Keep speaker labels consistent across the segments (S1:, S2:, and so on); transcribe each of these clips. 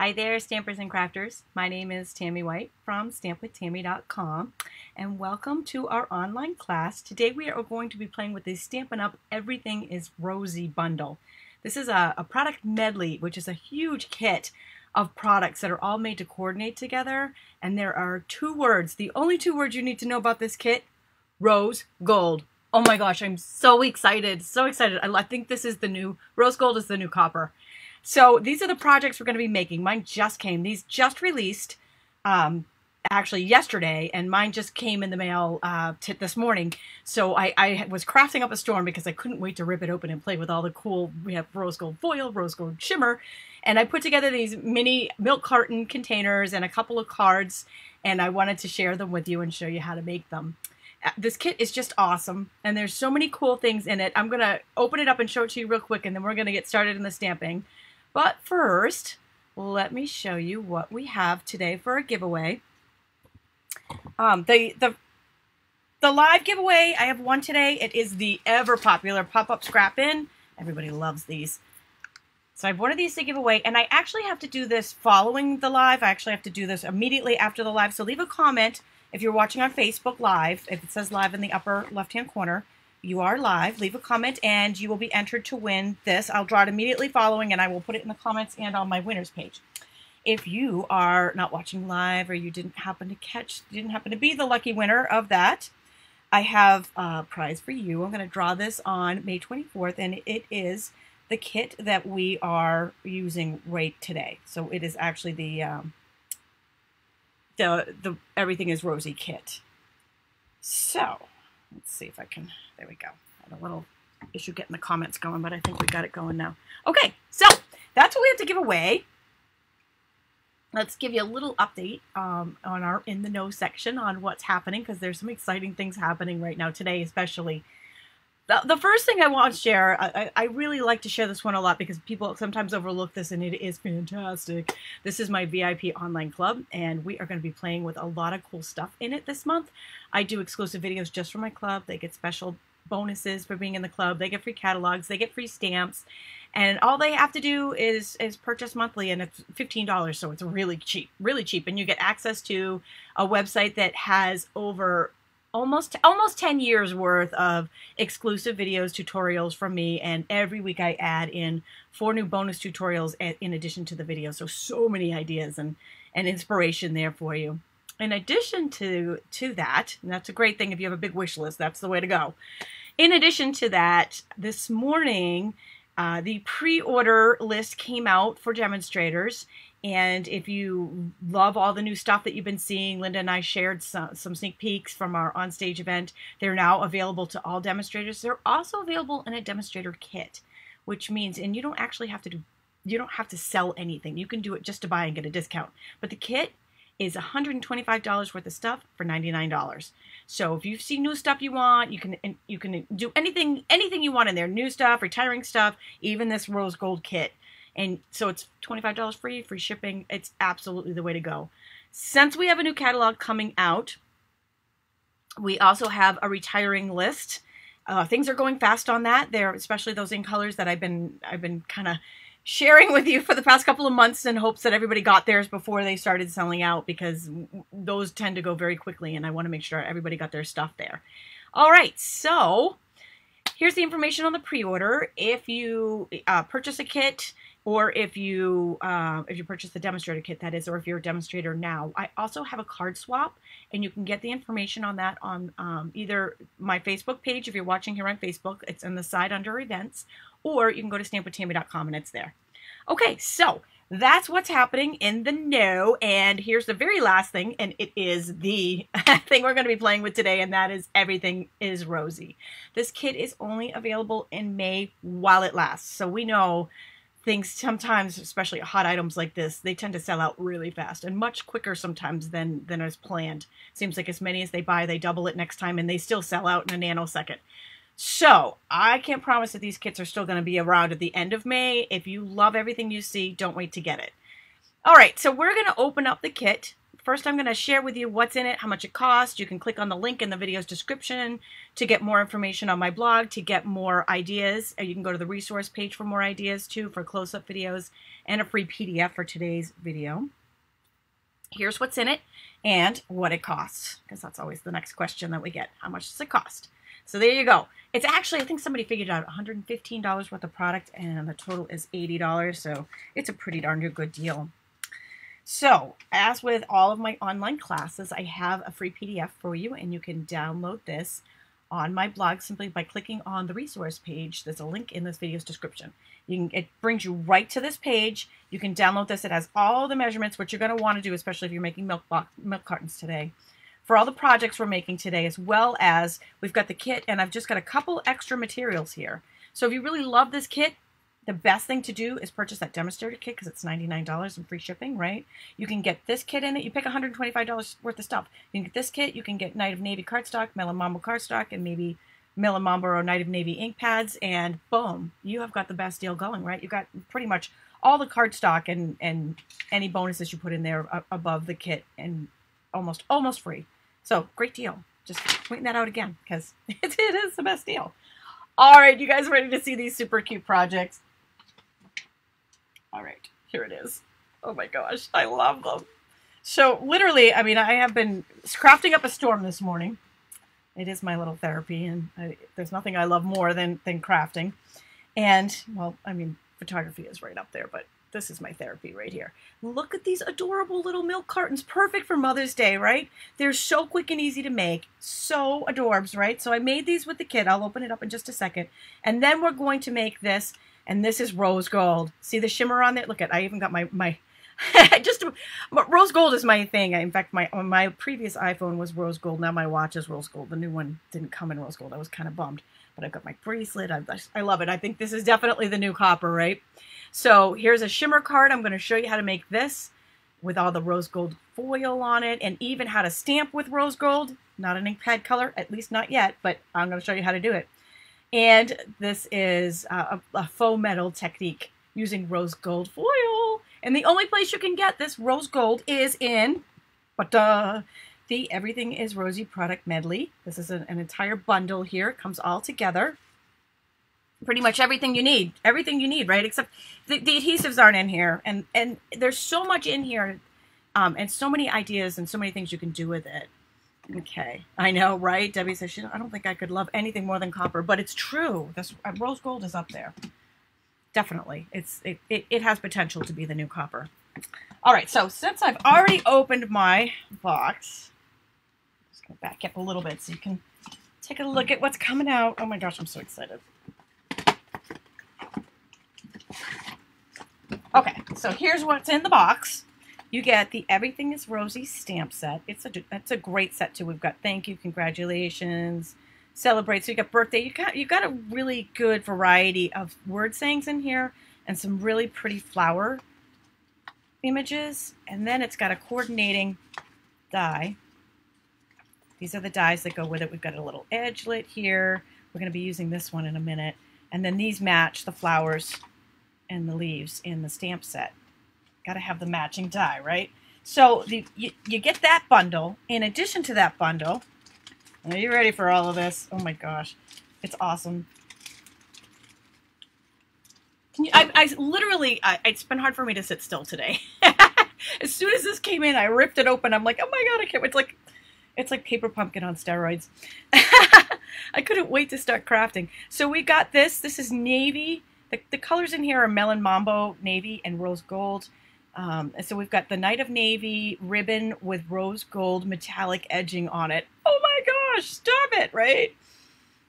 S1: Hi there, stampers and crafters. My name is Tami White from stampwithtami.com, and welcome to our online class. Today we are going to be playing with the Stampin Up Everything is Rosy bundle. This is a product medley, which is a huge kit of products that are all made to coordinate together, and there are two words, the only two words you need to know about this kit: rose gold. Oh my gosh, I'm so excited, so excited. I think this is the new, rose gold is the new copper. So these are the projects we're going to be making. Mine just came. These just released actually yesterday, and mine just came in the mail this morning. So I was crafting up a storm because I couldn't wait to rip it open and play with all the cool, we have rose gold foil, rose gold shimmer, and I put together these mini milk carton containers and a couple of cards, and I wanted to share them with you and show you how to make them. This kit is just awesome, and there's so many cool things in it. I'm going to open it up and show it to you real quick, and then we're going to get started in the stamping. But first, let me show you what we have today for a giveaway. The live giveaway, I have one today. It is the ever popular pop-up scrap in. Everybody loves these. So I have one of these to give away, and I actually have to do this following the live. I actually have to do this immediately after the live. So leave a comment if you're watching on Facebook Live. If it says live in the upper left-hand corner, you are live. Leave a comment and you will be entered to win this. I'll draw it immediately following, and I will put it in the comments and on my winners page. If you are not watching live, or you didn't happen to be the lucky winner of that, I have a prize for you. I'm going to draw this on May 24th, and it is the kit that we are using right today. So it is actually the Everything is Rosy kit. So let's see if I can, there we go. I had a little issue getting the comments going, but I think we got it going now. Okay, so that's what we have to give away. Let's give you a little update on our In the Know section on what's happening, because there's some exciting things happening right now today, especially. The first thing I want to share, I really like to share this one a lot because people sometimes overlook this, and it is fantastic. This is my VIP online club, and we are going to be playing with a lot of cool stuff in it this month. I do exclusive videos just for my club. They get special bonuses for being in the club. They get free catalogs. They get free stamps. And all they have to do is purchase monthly, and it's $15, so it's really cheap, and you get access to a website that has over almost 10 years worth of exclusive videos, tutorials from me, and every week I add in 4 new bonus tutorials in addition to the videos. So many ideas and inspiration there for you. In addition to that, and that's a great thing if you have a big wish list, that's the way to go. In addition to that, this morning, the pre-order list came out for demonstrators, and if you love all the new stuff that you've been seeing, Linda and I shared some sneak peeks from our onstage event. They're now available to all demonstrators. They're also available in a demonstrator kit, which means, and you don't actually have to sell anything. You can do it just to buy and get a discount. But the kit is $125 worth of stuff for $99. So if you see new stuff you want, you can do anything you want in there. New stuff, retiring stuff, even this rose gold kit. And so it's $25 free shipping. It's absolutely the way to go. Since we have a new catalog coming out, we also have a retiring list. Things are going fast on that. There, especially those in colors that I've been kind of sharing with you for the past couple of months in hopes that everybody got theirs before they started selling out, because those tend to go very quickly, and I want to make sure everybody got their stuff there. All right, so here's the information on the pre-order. If you purchase a kit, or if you purchase the demonstrator kit, that is, or if you're a demonstrator now, I also have a card swap, and you can get the information on that on either my Facebook page, if you're watching here on Facebook, it's on the side under events, or you can go to stampwithtami.com and it's there. Okay, so that's what's happening in the know, and here's the very last thing, and it is the thing we're going to be playing with today, and that is Everything is Rosy. This kit is only available in May while it lasts, so we know things sometimes, especially hot items like this, they tend to sell out really fast, and much quicker sometimes than is planned. Seems like as many as they buy, they double it next time, and they still sell out in a nanosecond. So I can't promise that these kits are still going to be around at the end of May. If you love everything you see, don't wait to get it. All right, so we're going to open up the kit first I'm going to share with you what's in it, how much it costs. You can click on the link in the video's description to get more information on my blog, to get more ideas. You can go to the resource page for more ideas too, for close-up videos, and a free PDF for today's video. Here's what's in it and what it costs, because that's always the next question that we get. How much does it cost? So there you go. It's actually, I think somebody figured out $115 worth of product, and the total is $80, so it's a pretty darn good deal. So, as with all of my online classes, I have a free PDF for you, and you can download this on my blog simply by clicking on the resource page. There's a link in this video's description. It brings you right to this page. You can download this. It has all the measurements, which you're going to want to do, especially if you're making milk cartons today, for all the projects we're making today, as well as we've got the kit, and I've just got a couple extra materials here. So if you really love this kit, the best thing to do is purchase that Demonstrator kit, because it's $99 and free shipping, right? You can get this kit in it. You pick $125 worth of stuff. You can get this kit. You can get Night of Navy cardstock, Melon Mambo cardstock, and maybe Melon Mambo or Night of Navy ink pads, and boom, you have got the best deal going, right? You got pretty much all the cardstock and any bonuses you put in there above the kit, and almost free. So great deal. Just pointing that out again, because it is the best deal. All right, you guys ready to see these super cute projects? All right, here it is. Oh my gosh, I love them. So literally, I mean, I have been crafting up a storm this morning. It is my little therapy, and there's nothing I love more than crafting. And, well, I mean, photography is right up there, but this is my therapy right here. Look at these adorable little milk cartons. Perfect for Mother's Day, right? They're so quick and easy to make. So adorbs, right? So I made these with the kit. I'll open it up in just a second. And then we're going to make this. And this is rose gold. See the shimmer on there? Look at, I even got my rose gold is my thing. In fact, my previous iPhone was rose gold. Now my watch is rose gold. The new one didn't come in rose gold. I was kind of bummed. But I've got my bracelet. I love it. I think this is definitely the new copper, right? So here's a shimmer card. I'm going to show you how to make this with all the rose gold foil on it, and even how to stamp with rose gold. Not an ink pad color, at least not yet, but I'm going to show you how to do it. And this is a faux metal technique using rose gold foil. And the only place you can get this rose gold is in the Everything is Rosy Product Medley. This is an entire bundle here. It comes all together. Pretty much everything you need. Everything you need, right? Except the adhesives aren't in here. And there's so much in here, and so many ideas and so many things you can do with it. Okay, I know, right? Debbie says, I don't think I could love anything more than copper, but it's true. This rose gold is up there. Definitely. It has potential to be the new copper. All right, so since I've already opened my box, I'm just going to back up a little bit so you can take a look at what's coming out. Oh my gosh, I'm so excited. Okay, so here's what's in the box. You get the Everything is Rosy stamp set. It's a great set too. We've got thank you, congratulations, celebrate. So you got birthday. You got a really good variety of word sayings in here, and some really pretty flower images. And then it's got a coordinating die. These are the dies that go with it. We've got a little edgelet here. We're going to be using this one in a minute. And then these match the flowers and the leaves in the stamp set. Got to have the matching die, right? So you get that bundle. In addition to that bundle, are you ready for all of this? Oh my gosh, it's awesome. It's been hard for me to sit still today. As soon as this came in, I ripped it open. I'm like, oh my god, I can't. It's like Paper Pumpkin on steroids. I couldn't wait to start crafting. So we got this. This is navy. The colors in here are Melon Mambo, navy, and rose gold. So we've got the Night of Navy ribbon with rose gold metallic edging on it. Oh my gosh, stop it, right?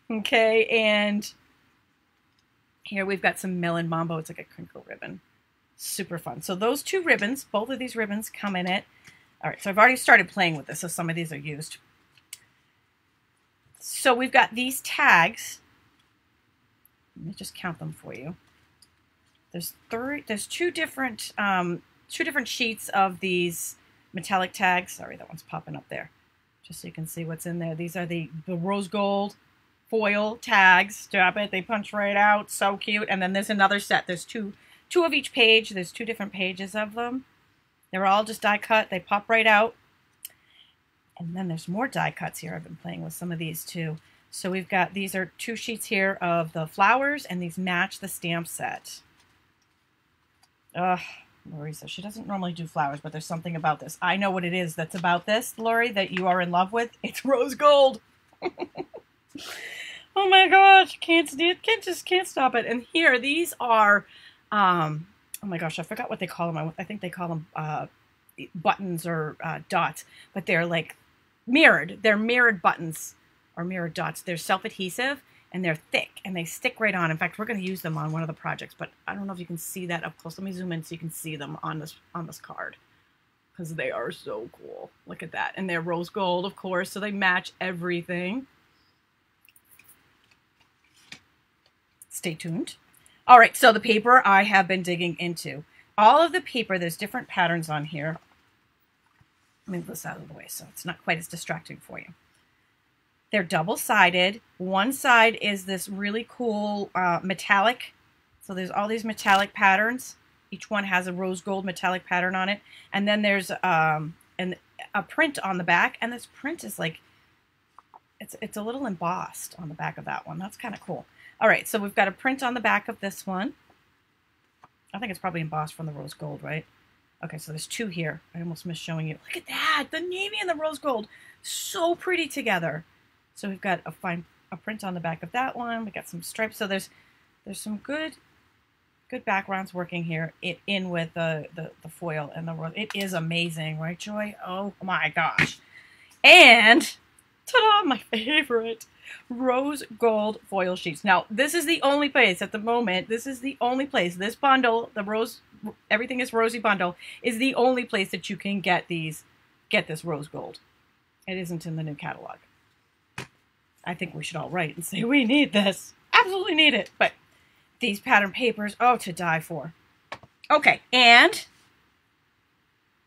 S1: Okay, and here we've got some Melon Mambo. It's like a crinkle ribbon. Super fun. So those two ribbons, both of these ribbons come in it. All right, so I've already started playing with this, so some of these are used. So we've got these tags. Let me just count them for you. There's two different sheets of these metallic tags. Sorry, that one's popping up there. Just so you can see what's in there. These are the rose gold foil tags. Stop it. They punch right out. So cute. And then there's another set. There's two of each page. There's two different pages of them. They're all just die cut. They pop right out. And then there's more die cuts here. I've been playing with some of these too. So we've got, these are 2 sheets here of the flowers, and these match the stamp set. Ugh, Lori says she doesn't normally do flowers, but there's something about this. I know what it is that's about this, Lori, that you are in love with. It's rose gold. Oh my gosh, can't stop it. And here, these are, oh my gosh, I forgot what they call them. I think they call them buttons or dots, but they're like mirrored. They're mirrored buttons or mirrored dots. They're self-adhesive and they're thick and they stick right on. In fact, we're going to use them on one of the projects, but I don't know if you can see that up close. Let me zoom in so you can see them on this card, because they are so cool. Look at that. And they're rose gold, of course, so they match everything. Stay tuned. All right, so the paper I have been digging into. All of the paper, there's different patterns on here. Let me move this out of the way so it's not quite as distracting for you. They're double-sided. One side is this really cool metallic. So there's all these metallic patterns. Each one has a rose gold metallic pattern on it. And then there's a print on the back. And this print is like, it's a little embossed on the back of that one. That's kind of cool. All right, so we've got a print on the back of this one. I think it's probably embossed from the rose gold, right? Okay, so there's 2 here. I almost missed showing you. Look at that, the navy and the rose gold. So pretty together. So we've got a print on the back of that one. We got some stripes. So there's some good backgrounds working here in with the foil and the rose. It is amazing, right, Joy? Oh my gosh. And ta-da, my favorite, rose gold foil sheets. Now, this is the only place at the moment, this this bundle, the rose, everything is rosy bundle, is the only place that you can get this rose gold. It isn't in the new catalog. I think we should all write and say we need this. Absolutely need it. But these pattern papers, oh, to die for. Okay, and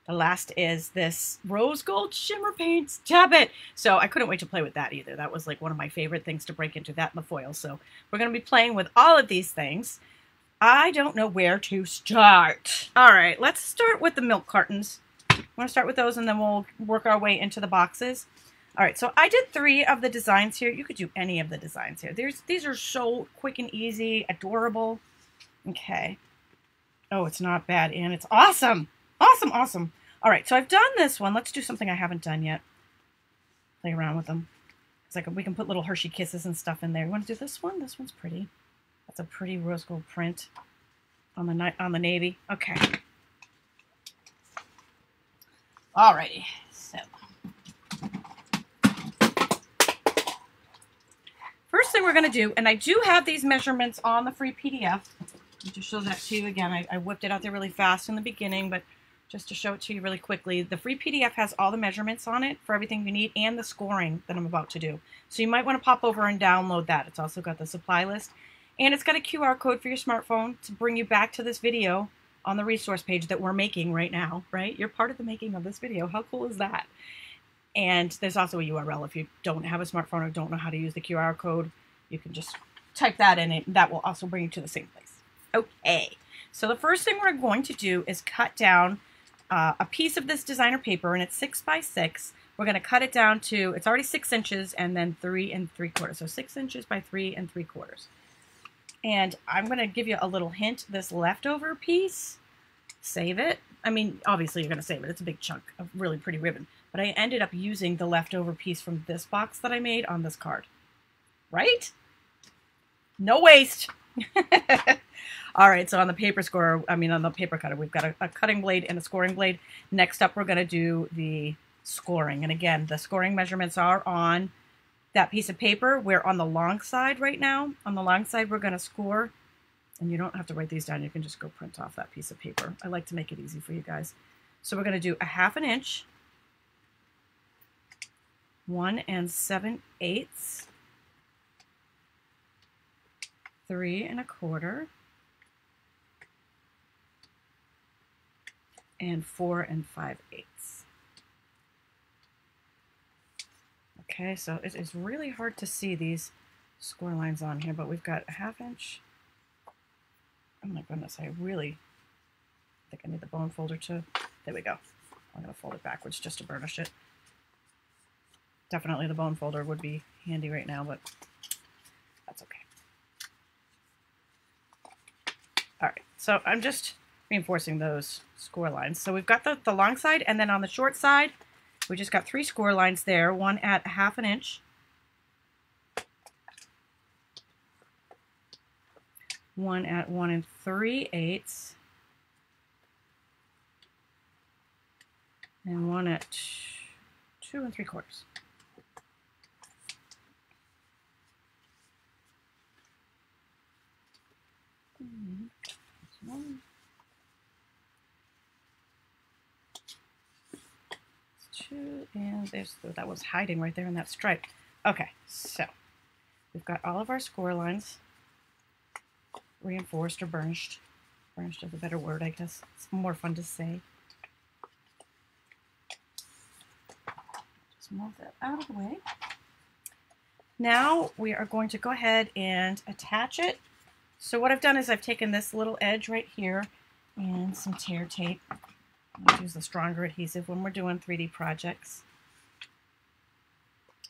S1: the last is this rose gold shimmer paint. Stop it. So I couldn't wait to play with that either. That was like one of my favorite things to break into, that and the foil. So we're going to be playing with all of these things. I don't know where to start. All right, let's start with the milk cartons. I'm going to start with those and then we'll work our way into the boxes. All right, so I did 3 of the designs here. You could do any of the designs here. These are so quick and easy, adorable. Okay. Oh, it's not bad, and it's awesome. Awesome, awesome. All right, so I've done this one. Let's do something I haven't done yet. Play around with them. It's like we can put little Hershey Kisses and stuff in there. You want to do this one? This one's pretty. That's a pretty rose gold print on the navy. Okay. Alrighty. So first thing we're going to do, and I do have these measurements on the free PDF. I'll just show that to you again. I whipped it out there really fast in the beginning, but just to show it to you really quickly, the free PDF has all the measurements on it for everything you need and the scoring that I'm about to do. So you might want to pop over and download that. It's also got the supply list, and it's got a QR code for your smartphone to bring you back to this video on the resource page that we're making right now, right? You're part of the making of this video. How cool is that? And there's also a URL. If you don't have a smartphone or don't know how to use the QR code, you can just type that in it. That will also bring you to the same place. Okay, so the first thing we're going to do is cut down a piece of this designer paper, and it's 6 by 6. We're going to cut it down to, it's already 6 inches and then 3 3/4. So 6 inches by 3 3/4. And I'm going to give you a little hint. This leftover piece, save it. I mean, obviously you're going to save it. It's a big chunk of really pretty ribbon. But I ended up using the leftover piece from this box that I made on this card. Right? No waste. All right, so on the paper scorer, on the paper cutter, we've got a cutting blade and a scoring blade. Next up, we're going to do the scoring. And again, the scoring measurements are on that piece of paper. We're on the long side right now. On the long side, we're going to score. And you don't have to write these down. You can just go print off that piece of paper. I like to make it easy for you guys. So we're going to do a 1/2 inch, 1 7/8, 3 1/4, and 4 5/8. Okay, so it is really hard to see these score lines on here, but we've got a 1/2 inch. Oh my goodness, I really think I need the bone folder to, there we go. I'm going to fold it backwards just to burnish it. Definitely the bone folder would be handy right now, but that's okay. All right, so I'm just reinforcing those score lines. So we've got the long side, and then on the short side, we just got 3 score lines there, one at 1/2 inch, one at 1 3/8, and one at 2 3/4. Two, and there's that was hiding right there in that stripe. Okay, so we've got all of our score lines reinforced or burnished. Burnished is a better word, I guess. It's more fun to say. Just move that out of the way. Now we are going to go ahead and attach it. So what I've done is I've taken this little edge right here and some tear tape. I use the stronger adhesive when we're doing 3D projects.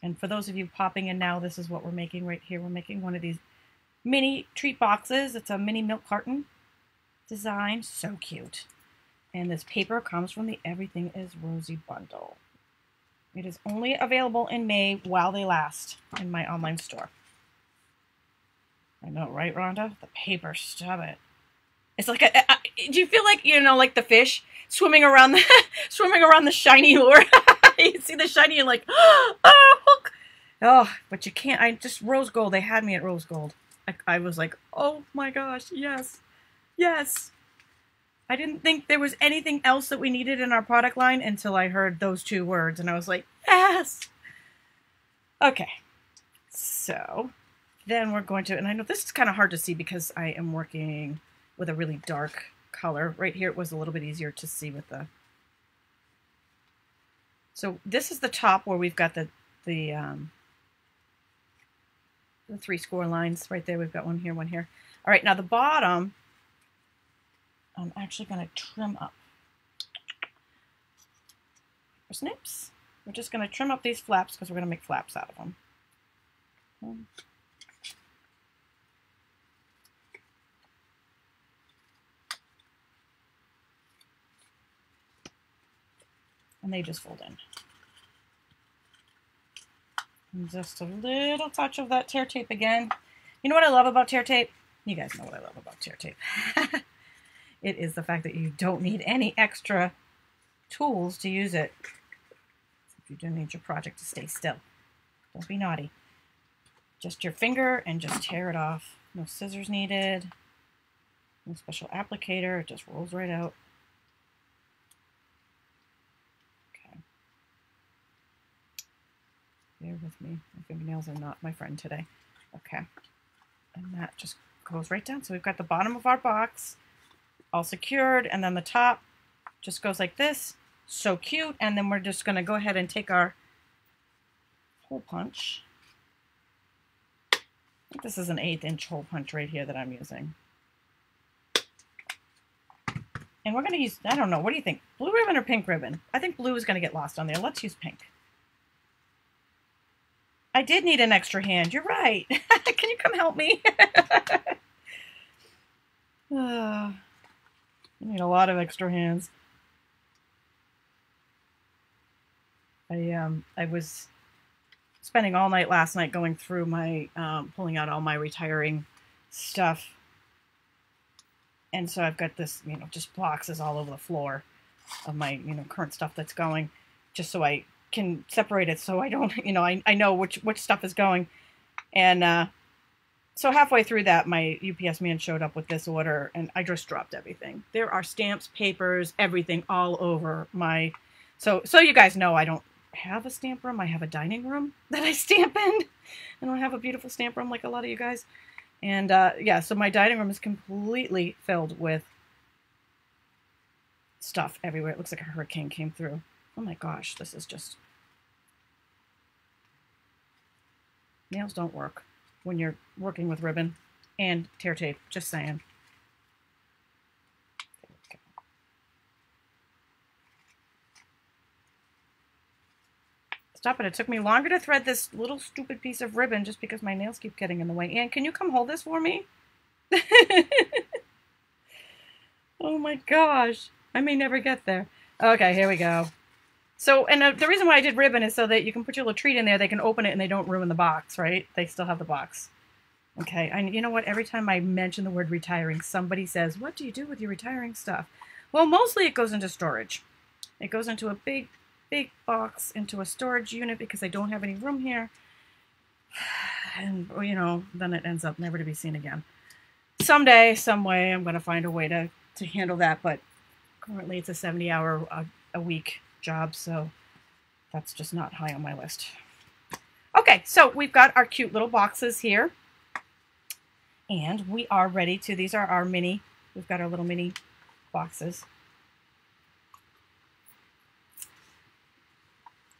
S1: And for those of you popping in now, this is what we're making right here. We're making one of these mini treat boxes. It's a mini milk carton design. So cute. And this paper comes from the Everything is Rosy bundle. It is only available in May while they last in my online store. I know, right, Rhonda? The paper, stop it. It's like do you feel like, you know, like the fish swimming around the swimming around the shiny lure? You see the shiny and like, oh, hook. Oh, but you can't. I just rose gold. They had me at rose gold. I was like, oh my gosh, yes, yes. I didn't think there was anything else that we needed in our product line until I heard those 2 words, and I was like, yes. Okay, so then we're going to, and I know this is kind of hard to see because I am working with a really dark color. Right here it was a little bit easier to see with the... So this is the top where we've got the 3 score lines right there. We've got one here, one here. All right, now the bottom, I'm actually going to trim up. Snips. We're just going to trim up these flaps because we're going to make flaps out of them. And they just fold in. And just a little touch of that tear tape again. You know what I love about tear tape? You guys know what I love about tear tape. It is the fact that you don't need any extra tools to use it. If you do need your project to stay still. Don't be naughty. Just your finger and just tear it off. No scissors needed. No special applicator. It just rolls right out. Bear with me. My fingernails are not my friend today. Okay. And that just goes right down. So we've got the bottom of our box all secured, and then the top just goes like this. So cute. And then we're just going to go ahead and take our hole punch. I think this is an 1/8 inch hole punch right here that I'm using. And we're going to use, I don't know, what do you think? Blue ribbon or pink ribbon? I think blue is going to get lost on there. Let's use pink. I did need an extra hand. You're right. Can you come help me? I need a lot of extra hands. I was spending all night last night going through my, pulling out all my retiring stuff. And so I've got this, you know, just boxes all over the floor of my, you know, current stuff that's going, just so I can separate it so I don't, you know, I know which stuff is going. And so halfway through that, my UPS man showed up with this order, and I just dropped everything. There are stamps, papers, everything all over my... So you guys know I don't have a stamp room. I have a dining room that I stamp in. I don't have a beautiful stamp room like a lot of you guys. And yeah, so my dining room is completely filled with stuff everywhere. It looks like a hurricane came through. Oh my gosh, this is just... Nails don't work when you're working with ribbon and tear tape, just saying. There we go. Stop it. It took me longer to thread this little stupid piece of ribbon just because my nails keep getting in the way. And can you come hold this for me? Oh my gosh. I may never get there. Okay, here we go. So, and the reason why I did ribbon is so that you can put your little treat in there, they can open it and they don't ruin the box, right? They still have the box. Okay, and you know what? Every time I mention the word retiring, somebody says, what do you do with your retiring stuff? Well, mostly it goes into storage. It goes into a big box, into a storage unit because I don't have any room here. And, you know, then it ends up never to be seen again. Someday, some way, I'm going to find a way to handle that, but currently it's a 70-hour a week job, so that's just not high on my list. Okay, so we've got our cute little boxes here, and we are ready to, these are our mini, we've got our little mini boxes.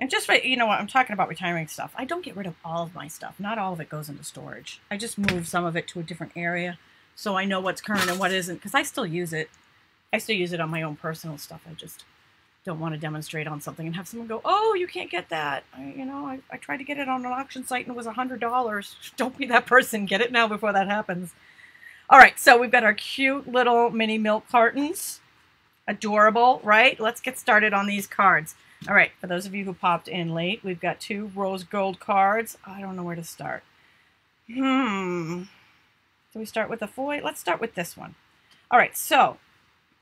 S1: And just, you know what, I'm talking about retiring stuff. I don't get rid of all of my stuff. Not all of it goes into storage. I just move some of it to a different area so I know what's current and what isn't, because I still use it. I still use it on my own personal stuff. I just don't want to demonstrate on something and have someone go, oh, you can't get that. I tried to get it on an auction site and it was $100. Don't be that person. Get it now before that happens. All right, so we've got our cute little mini milk cartons. Adorable, right? Let's get started on these cards. All right, for those of you who popped in late, we've got 2 rose gold cards. I don't know where to start. Do we start with the foil? Let's start with this one. All right, so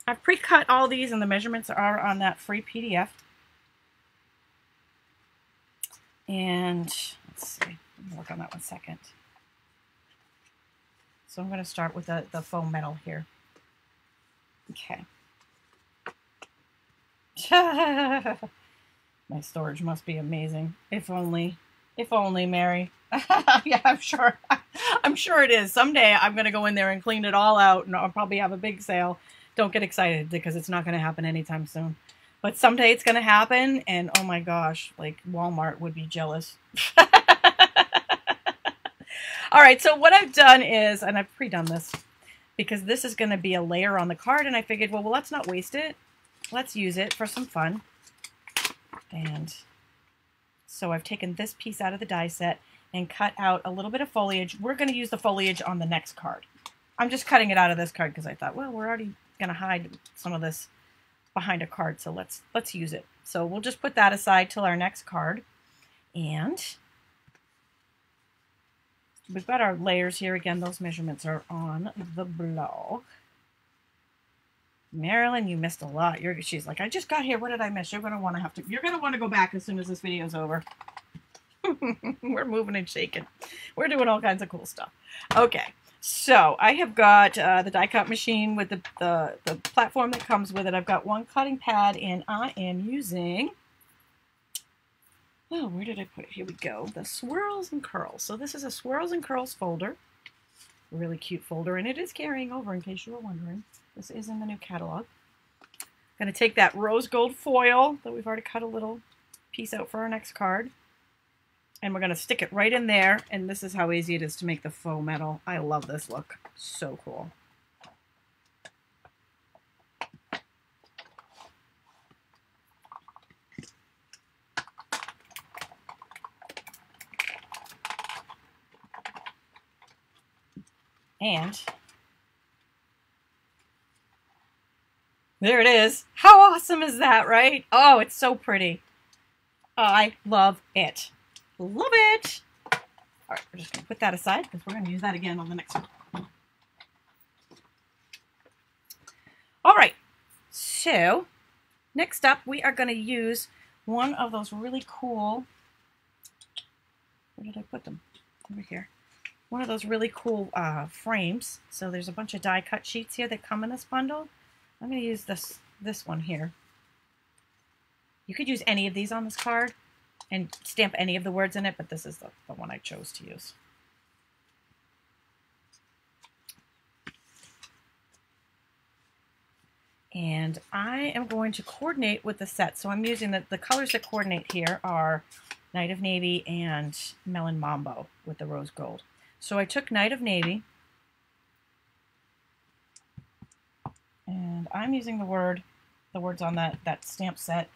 S1: I've pre-cut all these and the measurements are on that free PDF. And let's see, let me work on that 1 second. So I'm going to start with the faux metal here. Okay. My storage must be amazing. If only, Mary. Yeah, I'm sure. I'm sure it is. Someday I'm going to go in there and clean it all out, and I'll probably have a big sale. Don't get excited because it's not going to happen anytime soon. But someday it's going to happen, and oh my gosh, like Walmart would be jealous. All right, so what I've done is, and I've pre-done this, because this is going to be a layer on the card, and I figured, well, let's not waste it. Let's use it for some fun. And so I've taken this piece out of the die set and cut out a little bit of foliage. We're going to use the foliage on the next card. I'm just cutting it out of this card because I thought, well, we're already going to hide some of this behind a card, so let's use it. So we'll just put that aside till our next card. And we've got our layers here. Again, those measurements are on the blog. Marilyn, you missed a lot. She's like, I just got here. What did I miss? You're going to want to go back as soon as this video's over. We're moving and shaking. We're doing all kinds of cool stuff. Okay, so I have got the die cut machine with the platform that comes with it. I've got 1 cutting pad, and I am using, oh, where did I put it? Here we go. The Swirls and Curls. So this is a Swirls and Curls folder. A really cute folder, and it is carrying over in case you were wondering. This is in the new catalog. I'm going to take that rose gold foil that we've already cut a little piece out for our next card. And we're going to stick it right in there. And this is how easy it is to make the faux metal. I love this look. So cool. And there it is. How awesome is that, right? Oh, it's so pretty. I love it. Love it. All right, we're just going to put that aside because we're going to use that again on the next one. All right, so next up we are going to use one of those really cool, where did I put them? Over here. One of those really cool frames. So there's a bunch of die cut sheets here that come in this bundle. I'm going to use this one here. You could use any of these on this card and stamp any of the words in it, but this is the one I chose to use. And I am going to coordinate with the set. So I'm using the colors that coordinate here are Night of Navy and Melon Mambo with the rose gold. So I took Night of Navy, and I'm using the words on that stamp set.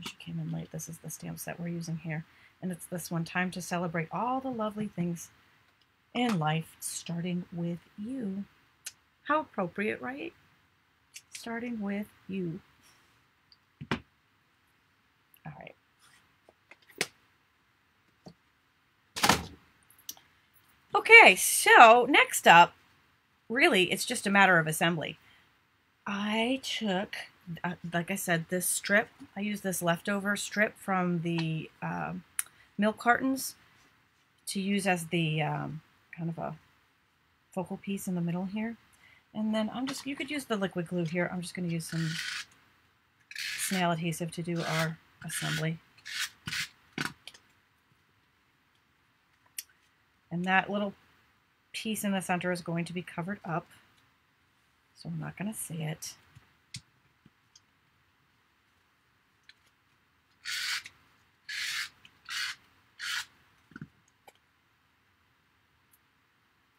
S1: She came in late. This is the stamp set we're using here. And it's this one, time to celebrate all the lovely things in life, starting with you. How appropriate, right? Starting with you. All right. Okay, so next up, really, it's just a matter of assembly. I took, like I said, this strip. I used this leftover strip from the Milk Cartons to use as the kind of a focal piece in the middle here. And then you could use the liquid glue here. I'm just going to use some snail adhesive to do our assembly. And that little piece in the center is going to be covered up, so I'm not going to see it.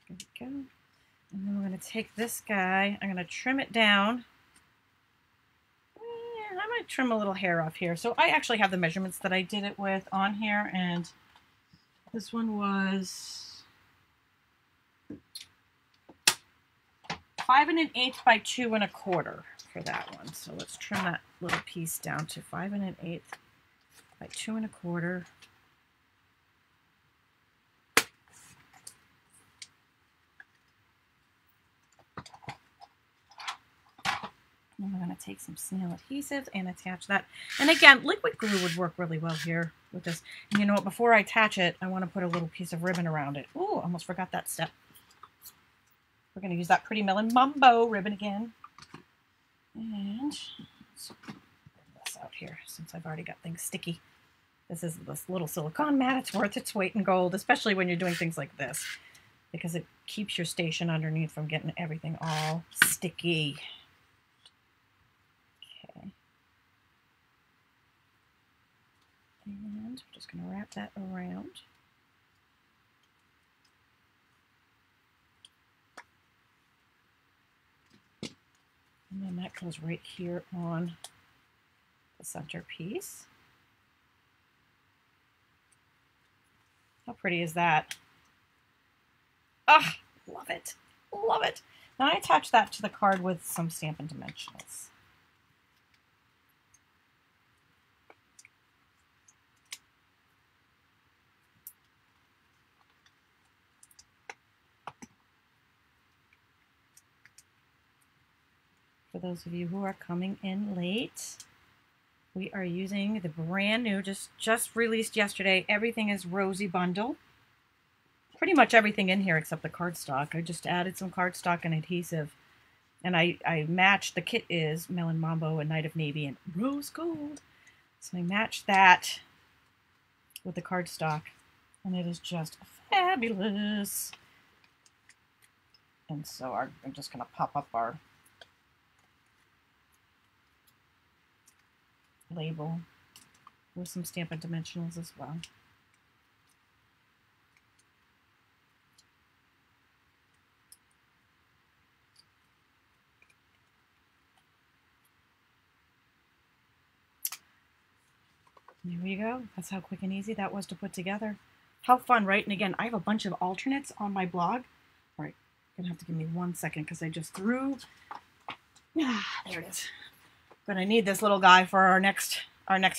S1: There we go. And then we're going to take this guy, I'm going to trim it down. I might trim a little hair off here. So I actually have the measurements that I did it with on here, and this one was 5 1/8 by 2 1/4 for that one. So let's trim that little piece down to 5 1/8 by 2 1/4. And we're going to take some snail adhesive and attach that. And again, liquid glue would work really well here with this. And you know what? Before I attach it, I want to put a little piece of ribbon around it. Ooh, almost forgot that step. We're going to use that pretty Melon Mambo ribbon again. And let's bring this out here since I've already got things sticky. This is this little silicone mat. It's worth its weight in gold, especially when you're doing things like this, because it keeps your station underneath from getting everything all sticky. And I'm just going to wrap that around. And then that goes right here on the center piece. How pretty is that? Ah, love it. Love it. Now I attach that to the card with some Stampin' Dimensionals. For those of you who are coming in late, we are using the brand new, just released yesterday, Everything is Rosy bundle. Pretty much everything in here except the cardstock. I just added some cardstock and adhesive. And I matched, the kit is Melon Mambo, and Night of Navy, and Rose Gold. So I matched that with the cardstock, and it is just fabulous. And so I'm just going to pop up our label with some Stampin' Dimensionals as well. There we go. That's how quick and easy that was to put together. How fun, right? And again, I have a bunch of alternates on my blog. All right, you're gonna have to give me 1 second because I just threw. There it is. But I need this little guy for our next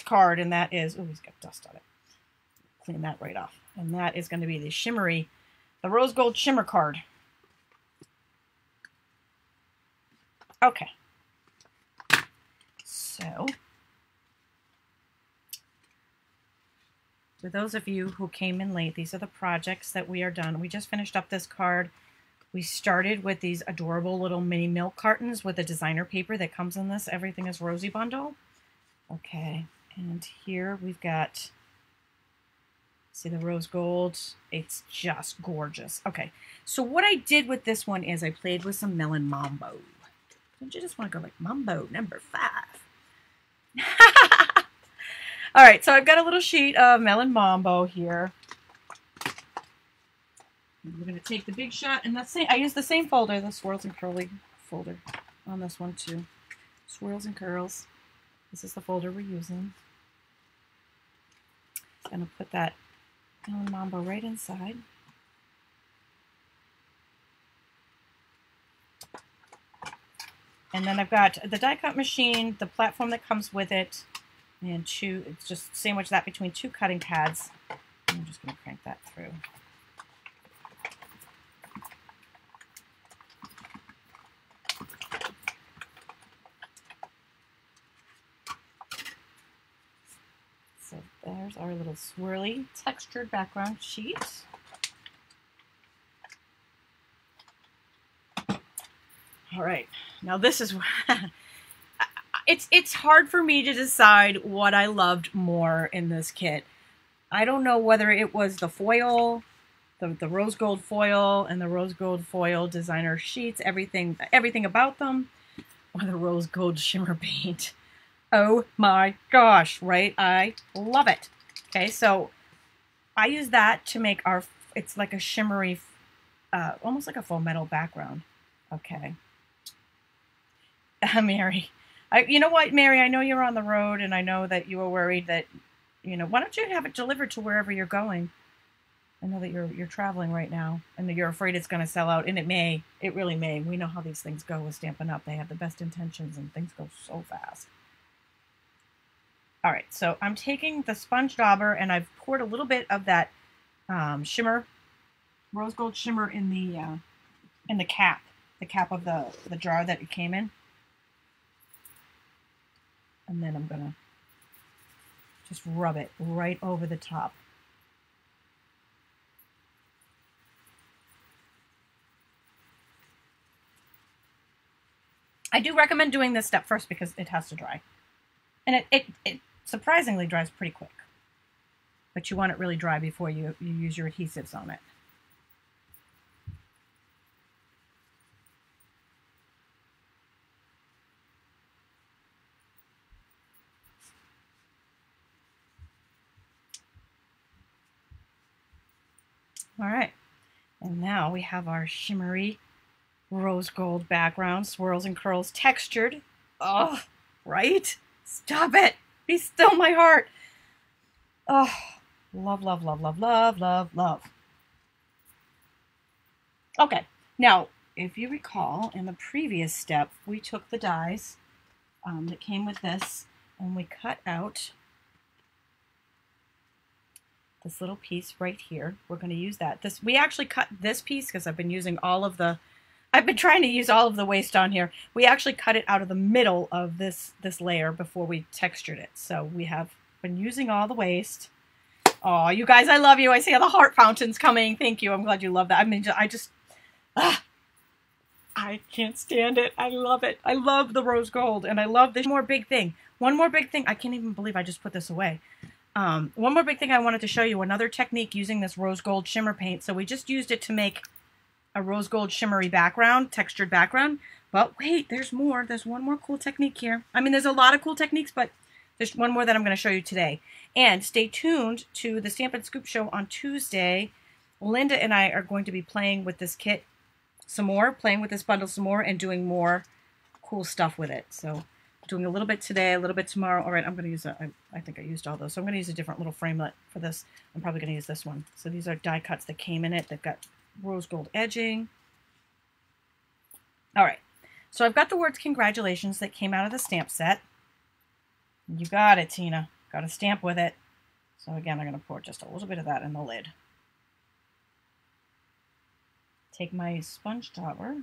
S1: card, and that is, oh, he's got dust on it. Clean that right off. And that is going to be the shimmery, the rose gold shimmer card. Okay. So, for those of you who came in late, these are the projects that we are done. We just finished up this card. We started with these adorable little mini milk cartons with a designer paper that comes in this Everything is Rosy bundle. Okay, and here we've got, see the rose gold? It's just gorgeous. Okay, so what I did with this one is I played with some Melon Mambo. Don't you just want to go like Mambo number 5? All right, so I've got a little sheet of Melon Mambo here. We're going to take the big shot, and that's I use the same folder, the Swirls and Curly folder on this one too. Swirls and Curls. This is the folder we're using. Gonna put that Melon Mambo right inside. And then I've got the die cut machine, the platform that comes with it, and it's just sandwich that between 2 cutting pads. I'm just gonna crank that through. So there's our little swirly textured background sheet. All right, now this is it's hard for me to decide what I loved more in this kit. I don't know whether it was the foil, the rose gold foil and the rose gold foil designer sheets, everything about them, or the rose gold shimmer paint. Oh my gosh, right? I love it. Okay, so I use that to make it's like a shimmery, almost like a faux metal background. Okay. Mary, you know what, Mary, I know you're on the road and I know that you were worried that, why don't you have it delivered to wherever you're going? I know that you're traveling right now and that you're afraid it's going to sell out, and it really may. We know how these things go with Stampin' Up. They have the best intentions and things go so fast. All right, so I'm taking the sponge dauber and I've poured a little bit of that shimmer, rose gold shimmer in the cap of the jar that it came in. And then I'm gonna just rub it right over the top. I do recommend doing this step first because it has to dry. And it surprisingly dries pretty quick. But you want it really dry before you use your adhesives on it. All right, and now we have our shimmery rose gold background, swirls and curls textured. Oh, right? Stop it. Be still my heart. Oh, love, love, love, love, love, love, love. Okay, now, if you recall, in the previous step, we took the dies that came with this and we cut out this little piece right here. We're going to use that. We actually cut this piece because I've been using I've been trying to use all of the waste on here. We actually cut it out of the middle of this layer before we textured it. So we have been using all the waste. Oh, you guys, I love you. I see all the heart fountains coming. Thank you. I'm glad you love that. I mean, I can't stand it. I love it. I love the rose gold, and I love this. One more big thing. I can't even believe I just put this away. One more big thing I wanted to show you, another technique using this rose gold shimmer paint. So we just used it to make a rose gold shimmery background, textured background. But wait, there's more. There's one more cool technique here. I mean, there's a lot of cool techniques, but there's one more that I'm going to show you today. And stay tuned to the Stampin' Scoop show on Tuesday. Linda and I are going to be playing with this kit some more, playing with this bundle some more, and doing more cool stuff with it. So doing a little bit today, a little bit tomorrow. All right, I'm going to use I think I used all those. So I'm going to use a different little framelit for this. I'm probably going to use this one. So these are die cuts that came in it. They've got rose gold edging. All right, so I've got the words congratulations that came out of the stamp set. You got it, Tina. Got a stamp with it. So again, I'm going to pour just a little bit of that in the lid. Take my sponge dauber.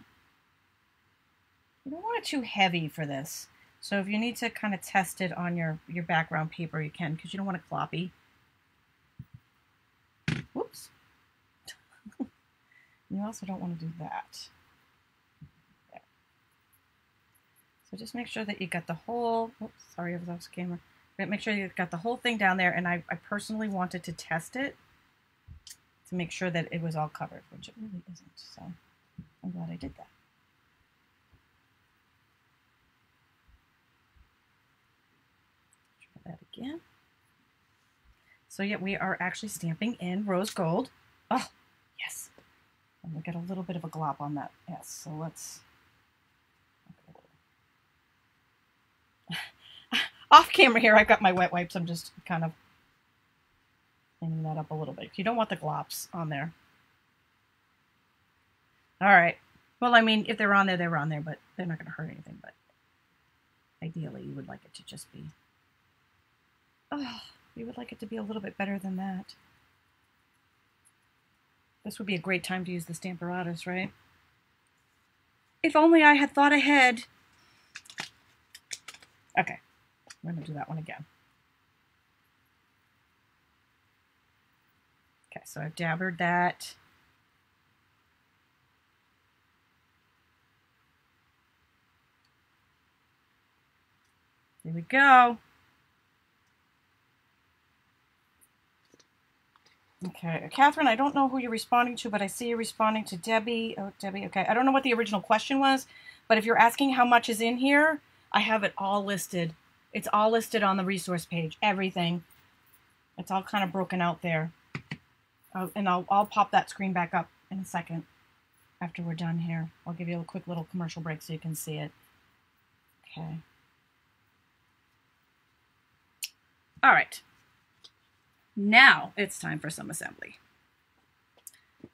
S1: You don't want it too heavy for this. So if you need to kind of test it on your background paper, you can, because you don't want it floppy. Whoops. You also don't want to do that. There. So just make sure that you got the whole, oops, sorry, I was off camera. But make sure you've got the whole thing down there, and I personally wanted to test it to make sure that it was all covered, which it really isn't. So I'm glad I did that. That again. So yeah, we are actually stamping in rose gold. Oh, yes. And we got a little bit of a glop on that. Yes, so let's... Off camera here, I've got my wet wipes. I'm just kind of cleaning that up a little bit. You don't want the glops on there. All right. Well, I mean, if they're on there, they're on there, but they're not going to hurt anything. But ideally, you would like it to just be, oh, you would like it to be a little bit better than that. This would be a great time to use the Stamparatus, right? If only I had thought ahead. Okay, we're going to do that one again. Okay, so I've dabbered that. There we go. Okay, Catherine, I don't know who you're responding to, but I see you're responding to Debbie. Oh, Debbie, okay. I don't know what the original question was, but if you're asking how much is in here, I have it all listed. It's all listed on the resource page, everything. It's all kind of broken out there. And I'll pop that screen back up in a second after we're done here. I'll give you a quick little commercial break so you can see it. Okay. All right. Now it's time for some assembly. I'm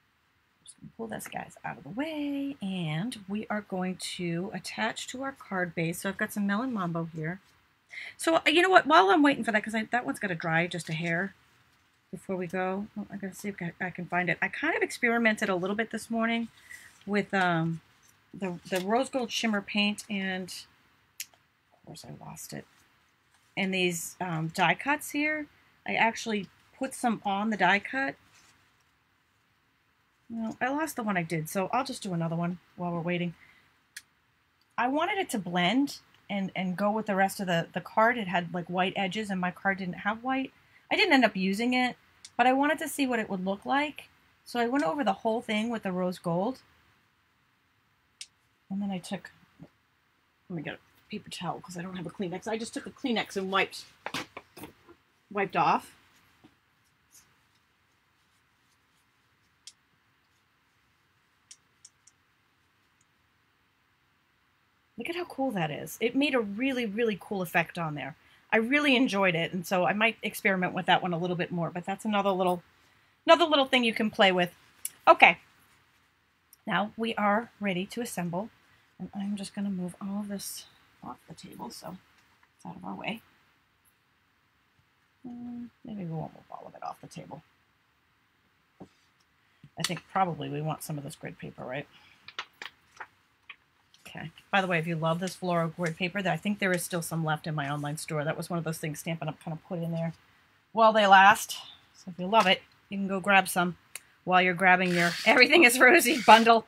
S1: just going to pull this guys out of the way, and we are going to attach to our card base. So I've got some Melon Mambo here. So you know what? While I'm waiting for that, because that one's got to dry just a hair before we go. Well, I'm going to see if I can find it. I kind of experimented a little bit this morning with the rose gold shimmer paint, and of course I lost it. And these die cuts here. I actually put some on the die cut. Well, I lost the one I did, so I'll just do another one while we're waiting. I wanted it to blend and go with the rest of the card. It had like white edges, and my card didn't have white. I didn't end up using it, but I wanted to see what it would look like. So I went over the whole thing with the rose gold. And then I took, let me get a paper towel because I don't have a Kleenex. I just took a Kleenex and wiped off. Look at how cool that is. It made a really, really cool effect on there. I really enjoyed it, and so I might experiment with that one a little bit more, but that's another little thing you can play with. Okay. Now we are ready to assemble, and I'm just going to move all of this off the table so it's out of our way. Maybe we won't move all of it off the table. I think probably we want some of this grid paper, right? Okay. By the way, if you love this floral grid paper, I think there is still some left in my online store. That was one of those things Stampin' Up kind of put in there while they last. So if you love it, you can go grab some while you're grabbing your Everything is Rosy bundle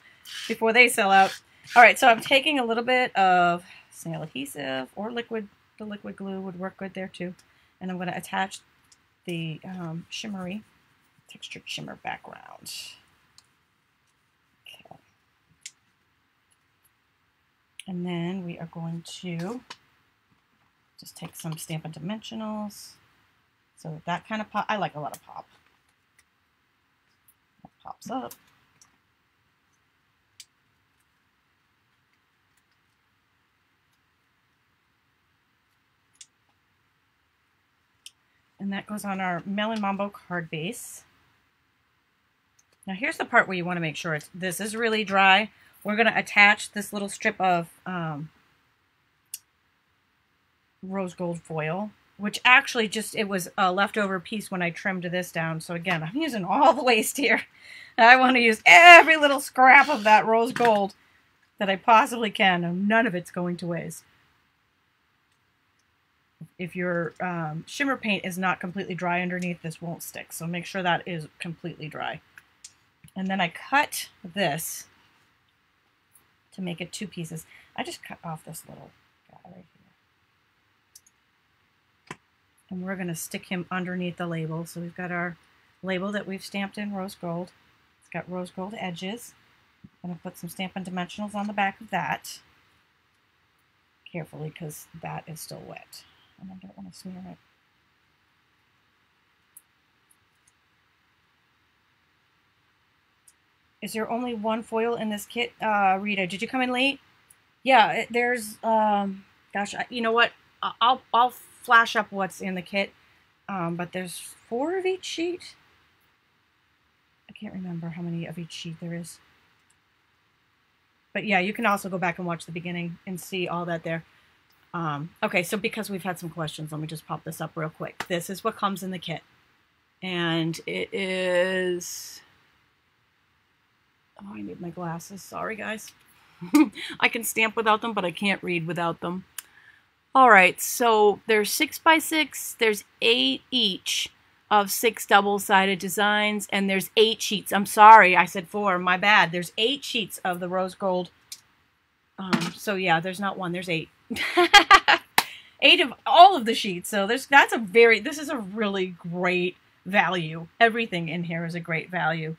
S1: before they sell out. All right, so I'm taking a little bit of snail adhesive or liquid. The liquid glue would work good there too. And I'm going to attach the shimmery textured shimmer background. Okay. And then we are going to just take some Stampin' Dimensionals. So that kind of pop, I like a lot of pop. That pops up. And that goes on our Melon Mambo card base. Now here's the part where you want to make sure this is really dry. We're going to attach this little strip of rose gold foil, which actually it was a leftover piece when I trimmed this down. So again, I'm using all the waste here. I want to use every little scrap of that rose gold that I possibly can, and none of it's going to waste. If your shimmer paint is not completely dry underneath, this won't stick. So make sure that is completely dry. And then I cut this to make it two pieces. I just cut off this little guy right here. And we're going to stick him underneath the label. So we've got our label that we've stamped in rose gold. It's got rose gold edges. I'm going to put some Stampin' Dimensionals on the back of that. Carefully, because that is still wet. And I don't want to smear it. Is there only one foil in this kit? Rita, did you come in late? Yeah, there's, gosh, you know what? I'll flash up what's in the kit. but there's 4 of each sheet. I can't remember how many of each sheet there is. But yeah, you can also go back and watch the beginning and see all that there. Okay, so because we've had some questions, let me just pop this up real quick. This is what comes in the kit. And it is... Oh, I need my glasses. Sorry, guys. I can stamp without them, but I can't read without them. All right, so there's 6 by 6. There's 8 each of 6 double-sided designs, and there's 8 sheets. I'm sorry, I said 4. My bad. There's 8 sheets of the rose gold. So yeah, there's not 1. There's 8. 8 of all of the sheets. So this is a really great value. Everything in here is a great value.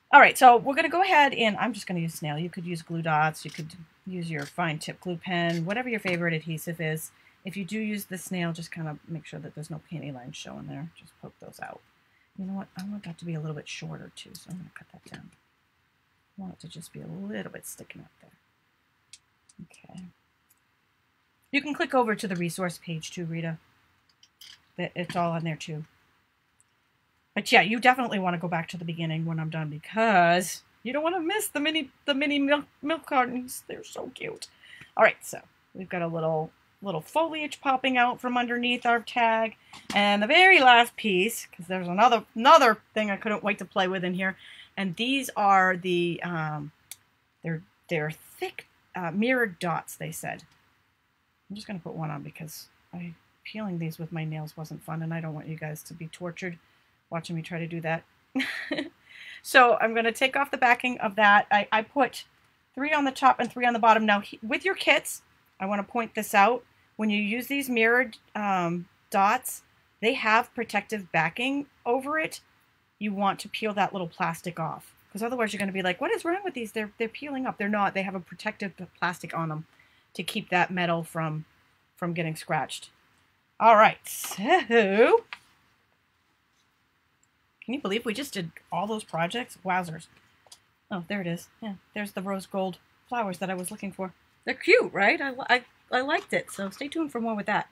S1: All right, so we're going to go ahead and I'm just going to use snail. You could use glue dots. You could use your fine tip glue pen, whatever your favorite adhesive is. If you do use the snail, just kind of make sure that there's no panty lines showing there. Just poke those out. You know what? I want that to be a little bit shorter too, so I'm going to cut that down. I want it to just be a little bit sticking up there. Okay. You can click over to the resource page too, Rita. It's all on there too. But yeah, you definitely want to go back to the beginning when I'm done because you don't want to miss the mini milk cartons. They're so cute. All right, so we've got a little foliage popping out from underneath our tag, and the very last piece, because there's another thing I couldn't wait to play with in here, and these are the they're thick mirrored dots. They said. I'm just gonna put one on because peeling these with my nails wasn't fun, and I don't want you guys to be tortured watching me try to do that. So I'm going to take off the backing of that. I put 3 on the top and 3 on the bottom. Now with your kits, I want to point this out. When you use these mirrored dots, they have protective backing over it. You want to peel that little plastic off because otherwise you're going to be like, what is wrong with these? They're peeling up. They're not. They have a protective plastic on them to keep that metal from getting scratched. All right, so... Can you believe we just did all those projects? Wowzers. Oh, there it is. Yeah, there's the rose gold flowers that I was looking for. They're cute, right? I liked it, so stay tuned for more with that.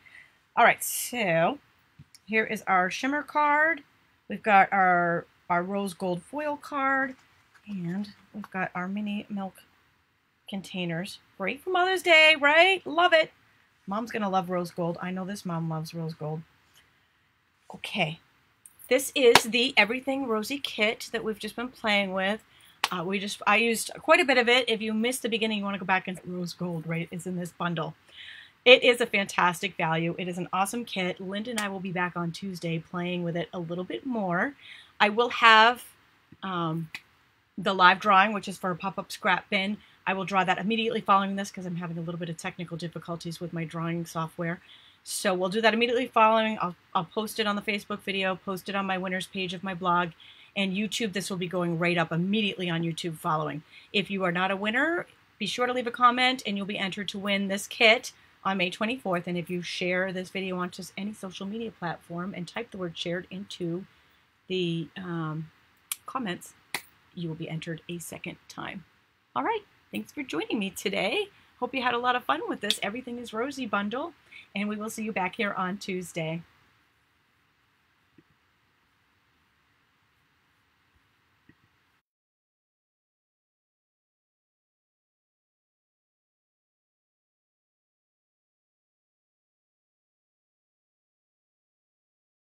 S1: All right, so here is our shimmer card. We've got our rose gold foil card, and we've got our mini milk containers. Great for Mother's Day, right? Love it. Mom's going to love rose gold. I know this mom loves rose gold. Okay. This is the Everything Rosy kit that we've just been playing with. I used quite a bit of it. If you missed the beginning, you want to go back and rose gold, right? It's in this bundle. It is a fantastic value. It is an awesome kit. Linda and I will be back on Tuesday playing with it a little bit more. I will have the live drawing, which is for a pop-up scrap bin. I will draw that immediately following this because I'm having a little bit of technical difficulties with my drawing software. So we'll do that immediately following. I'll post it on the Facebook video, post it on my winners page of my blog, and YouTube. This will be going right up immediately on YouTube following. If you are not a winner, be sure to leave a comment and you'll be entered to win this kit on May 24th. And if you share this video on just any social media platform and type the word shared into the comments, you will be entered a second time. All right. Thanks for joining me today. Hope you had a lot of fun with this Everything is Rosy bundle. And we will see you back here on Tuesday.